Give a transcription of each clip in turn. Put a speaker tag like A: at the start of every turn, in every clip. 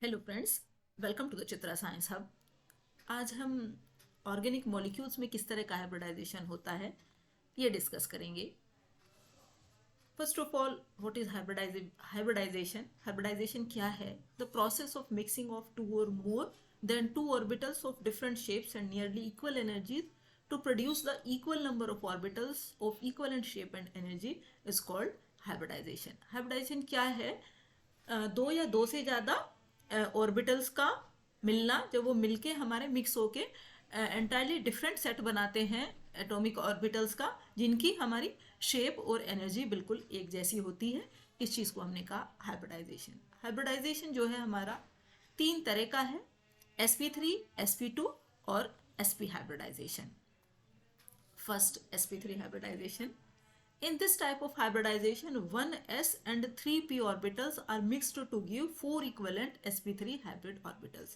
A: Hello friends, welcome to the Chitra science hub. आज हम organic molecules में किस तरह का हाइब्रिडाइजेशन होता है ये डिस्कस करेंगे। First of all, what is hybridization? Hybridization क्या है? The process of mixing of two or more than two orbitals of different shapes and nearly equal energies to produce the equal number of orbitals of equivalent shape and energy is called hybridization. Hybridization क्या है? दो या दो से ज़्यादा orbitals का मिलना, जब वो मिलके हमारे मिक्स होके एंटायरली डिफरेंट सेट बनाते हैं एटॉमिक ऑर्बिटल्स का, जिनकी हमारी शेप और एनर्जी बिल्कुल एक जैसी होती है। इस चीज़ को हमने कहा हाइब्रिडाइजेशन। हाइब्रिडाइजेशन जो है हमारा तीन तरह का है: sp3, sp2 और sp hybridization. First, sp3 hybridization. In this type of hybridization, 1s and 3p orbitals are mixed to give 4 equivalent sp3 hybrid orbitals.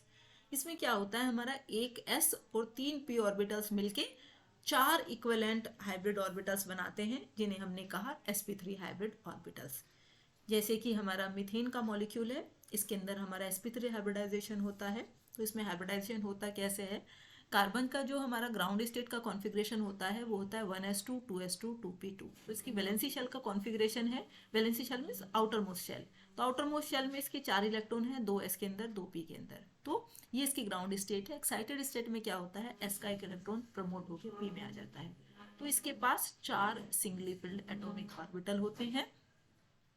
A: इसमें क्या होता है, हमारा एक s और 3p orbitals मिलके 4 equivalent hybrid orbitals बनाते हैं, जिन्हें हमने कहा sp3 hybrid orbitals। जैसे कि हमारा मीथेन का मॉलिक्यूल है, इसके अंदर हमारा sp3 हाइब्रिडाइजेशन होता है। तो इसमें हाइब्रिडाइजेशन होता कैसे है? कार्बन का जो हमारा ग्राउंड स्टेट का कॉन्फ़िगरेशन होता है वो होता है 1s2 2s2 2p2। तो इसकी वैलेंसी शेल का कॉन्फ़िगरेशन है, valency shell means outer most shell. तो आउटर मोस्ट शेल में इसके 4 इलेक्ट्रॉन हैं, 2s के अंदर 2p के अंदर। तो ये इसकी ग्राउंड स्टेट है। एक्साइटेड स्टेट में क्या होता है, s का एक इलेक्ट्रॉन प्रमोट होकर p में आ जाता है। तो इसके पास 4 सिंगली फिल्ड एटॉमिक ऑर्बिटल होते हैं,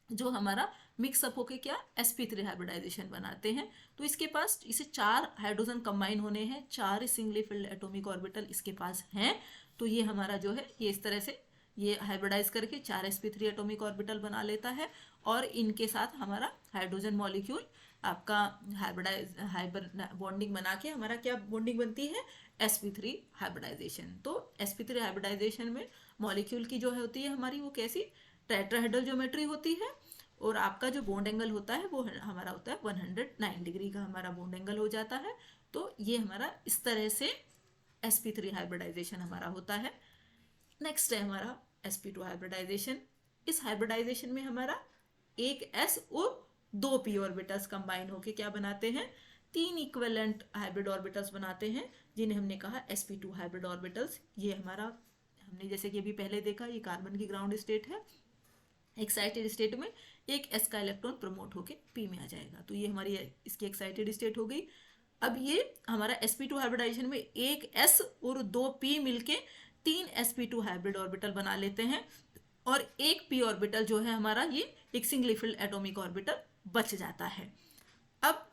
A: जो हमारा मिक्सअप होके क्या sp3 हाइब्रिडाइजेशन बनाते हैं। तो इसके पास इसे 4 हाइड्रोजन कंबाइन होने हैं, 4 सिंगली फिल्ड एटॉमिक ऑर्बिटल इसके पास हैं। तो ये हमारा जो है ये इस तरह से ये हाइब्रिडाइज करके 4 sp3 एटॉमिक ऑर्बिटल बना लेता है, और इनके साथ हमारा हाइड्रोजन मॉलिक्यूल आपका हाइबर बॉन्डिंग बना के हमारा क्या बॉन्डिंग बनती है, sp3 हाइब्रिडाइजेशन। तो sp3 हाइब्रिडाइजेशन में मॉलिक्यूल की जो है होती है हमारी वो कैसी, टेट्राहेड्रल ज्योमेट्री होती है, और आपका जो बॉन्ड एंगल होता है वो हमारा होता है 109 डिग्री का हमारा बॉन्ड एंगल हो जाता है। तो ये हमारा इस तरह से sp3 हाइब्रिडाइजेशन हमारा होता है। नेक्स्ट है हमारा sp2 हाइब्रिडाइजेशन। इस हाइब्रिडाइजेशन में हमारा एक s और 2p ऑर्बिटल्स कंबाइन होके क्या बनाते हैं, 3 इक्विवेलेंट हाइब्रिड ऑर्बिटल्स बनाते हैं, जिन्हें हमने कहा sp2 हाइब्रिड ऑर्बिटल्स। ये हमारा हमने जैसे कि अभी पहले देखा, ये कार्बन की ग्राउंड स्टेट है। एक्साइटेड स्टेट में एक s का इलेक्ट्रॉन प्रमोट होके p में आ जाएगा। तो ये हमारी इसकी एक्साइटेड स्टेट हो गई। अब ये हमारा sp2 हाइब्रिडाइजेशन में एक s और 2p मिलके 3 sp2 हाइब्रिड ऑर्बिटल बना लेते हैं, और एक p ऑर्बिटल जो है हमारा ये एक सिंगली फिल्ड एटॉमिक ऑर्बिटल बच जाता है। अब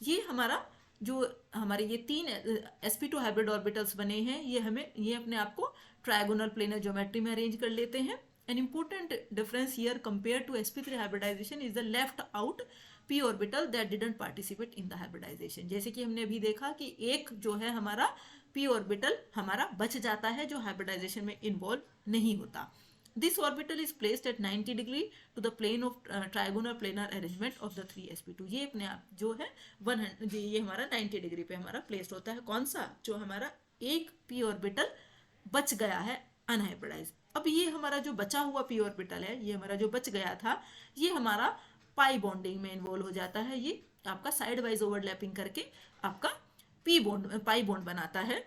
A: ये हमारा जो हमारे ये 3 sp2 हाइब्रिड ऑर्बिटल्स बने हैं, ये अपने आप को ट्रायगोनल प्लेनर ज्योमेट्री में अरेंज कर लेते हैं। An important difference here compared to sp3 hybridization is the left out p orbital that didn't participate in the hybridization। जैसे कि हमने अभी देखा कि एक जो है हमारा p ऑर्बिटल हमारा बच जाता है, जो हाइब्रिडाइजेशन में इन्वॉल्व नहीं होता। This orbital is placed at 90 degree to the plane of trigonal planar arrangement of the 3sp2। ये अपने आप जो है 100 ये हमारा 90 डिग्री पे हमारा प्लेस्ड होता है। कौन सा? जो हमारा एक p ऑर्बिटल बच गया है अनहाइब्रिडाइज। अब ये हमारा जो बचा हुआ p ऑर्बिटल है, ये हमारा जो बच गया था, ये हमारा पाई बॉन्डिंग में इन्वॉल्व हो जाता है। ये आपका साइड वाइज ओवरलैपिंग करके आपका p बॉन्ड पाई बॉन्ड बनाता है।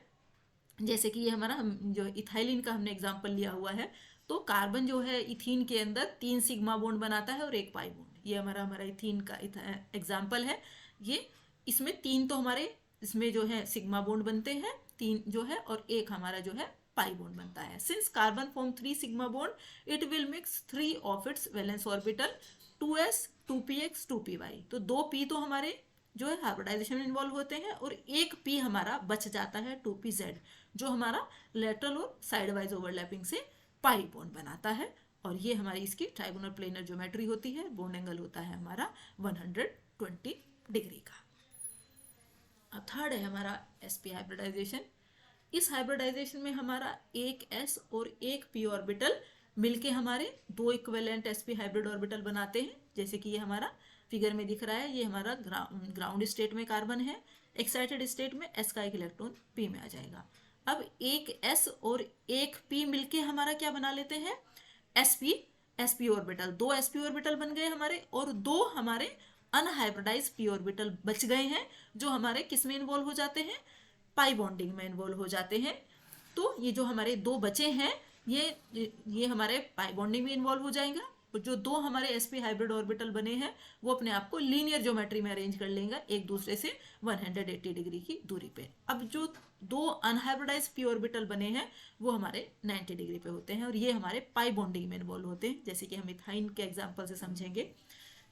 A: जैसे कि ये हमारा हम जो इथाइलिन का हमने एग्जाम्पल लिया हुआ है, तो कार्बन जो है इथीन के अंदर 3 सिग्मा बॉन्ड बनाता है और एक पाई बॉन्ड। ये हमारा इथीन का एग्जाम्पल है। ये इसमें 3 तो हमारे इसमें जो है सिग्मा बॉन्ड बनते हैं, 3 जो है, और एक हमारा जो है पाई बॉन्ड बनता है। Since carbon form 3 sigma bond, it will mix 3 of its valence orbital 2s 2px 2py। तो 2p तो हमारे जो है हाइब्रिडाइजेशन में इन्वॉल्व होते हैं, और एक p हमारा बच जाता है 2pz, जो हमारा लेटरल और साइड वाइज ओवरलैपिंग से पाई बॉन्ड बनाता है। और ये हमारी इसकी ट्राइगोनल प्लेनर ज्योमेट्री होती है। बॉन्ड एंगल होता है हमारा 120 डिग्री का। अब थर्ड है हमारा sp हाइब्रिडाइजेशन। इस हाइब्रिडाइजेशन में हमारा एक s और एक p ऑर्बिटल मिलके हमारे 2 इक्विवेलेंट sp हाइब्रिड ऑर्बिटल बनाते हैं। जैसे कि ये हमारा फिगर में दिख रहा है, ये हमारा ग्राउंड स्टेट में कार्बन है, एक्साइटेड स्टेट में s का एक इलेक्ट्रॉन p में आ जाएगा। अब एक s और एक p मिलके हमारा क्या बना लेते हैं, sp ऑर्बिटल। 2 sp ऑर्बिटल बन गए हमारे, और 2 हमारे अनहाइब्रिडाइज पी ऑर्बिटल बच गए हैं, जो हमारे किस में इन्वॉल्व हो जाते हैं, पाई बॉन्डिंग में इन्वॉल्व हो जाते हैं। तो ये जो हमारे दो बचे हैं ये हमारे पाई बॉन्डिंग में इन्वॉल्व हो जाएगा, और जो दो हमारे sp हाइब्रिड ऑर्बिटल बने हैं वो अपने आप को लीनियर ज्योमेट्री में अरेंज कर लेंगे एक दूसरे से 180 डिग्री की दूरी पे। अब जो दो अनहाइब्रिडाइज पी ऑर्बिटल बने हैं वो हमारे 90 डिग्री पे होते हैं, और ये हमारे पाई बॉन्डिंग में इन्वॉल्व होते हैं। जैसे कि हम इथाइन के एग्जाम्पल से समझेंगे,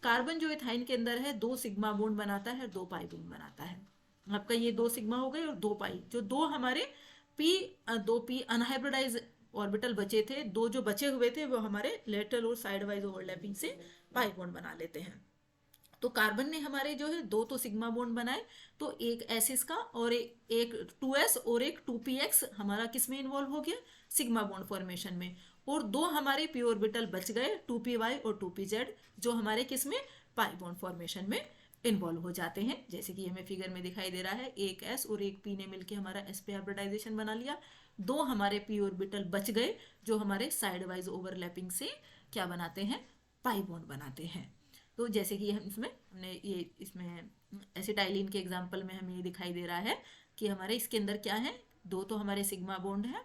A: कार्बन जो इथाइन के अंदर है 2 सिग्मा बॉन्ड बनाता है और 2 पाई बॉन्ड बनाता है। आपका ये 2 सिग्मा हो गए और 2 पाई, जो दो हमारे दो पी अनहाइब्रिडाइज ऑर्बिटल बचे थे, दो जो बचे हुए थे वो हमारे लेटरल और साइड वाइज ओवरलैपिंग से पाई बॉन्ड बना लेते हैं। तो कार्बन ने हमारे जो है 2 तो सिग्मा बॉन्ड बनाए, तो एक एसिस का और एक 2s और एक 2px हमारा किस में इन्वॉल्व हो गया, सिग्मा बॉन्ड फॉर्मेशन में। और दो हमारे पी ऑर्बिटल बच गए 2py और 2pz, जो हमारे किस में, पाई बॉन्ड फॉर्मेशन में इन्वॉल्व हो जाते हैं। जैसे कि हमें फिगर में दिखाई दे रहा है, एक s और एक p ने मिलकर हमारा sp हाइब्रिडाइजेशन बना लिया। दो हमारे पी ऑर्बिटल बच गए जो हमारे साइड वाइज ओवरलैपिंग से क्या बनाते हैं, पाई बॉन्ड बनाते हैं। तो जैसे कि हम हमने ये इसमें एसिटाइलिन के एग्जाम्पल में हमें ये दिखाई दे रहा है कि हमारे इसके अंदर क्या है, दो तो हमारे सिग्मा बॉन्ड है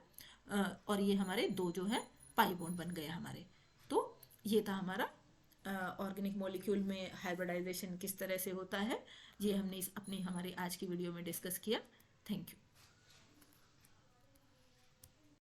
A: और ये हमारे दो जो है पाई बॉन्ड बन गए हमारे। तो ये था हमारा ऑर्गेनिक मॉलिक्यूल में हाइब्रिडाइजेशन किस तरह से होता है, ये हमने अपनी हमारी आज की वीडियो में डिस्कस किया। Thank you.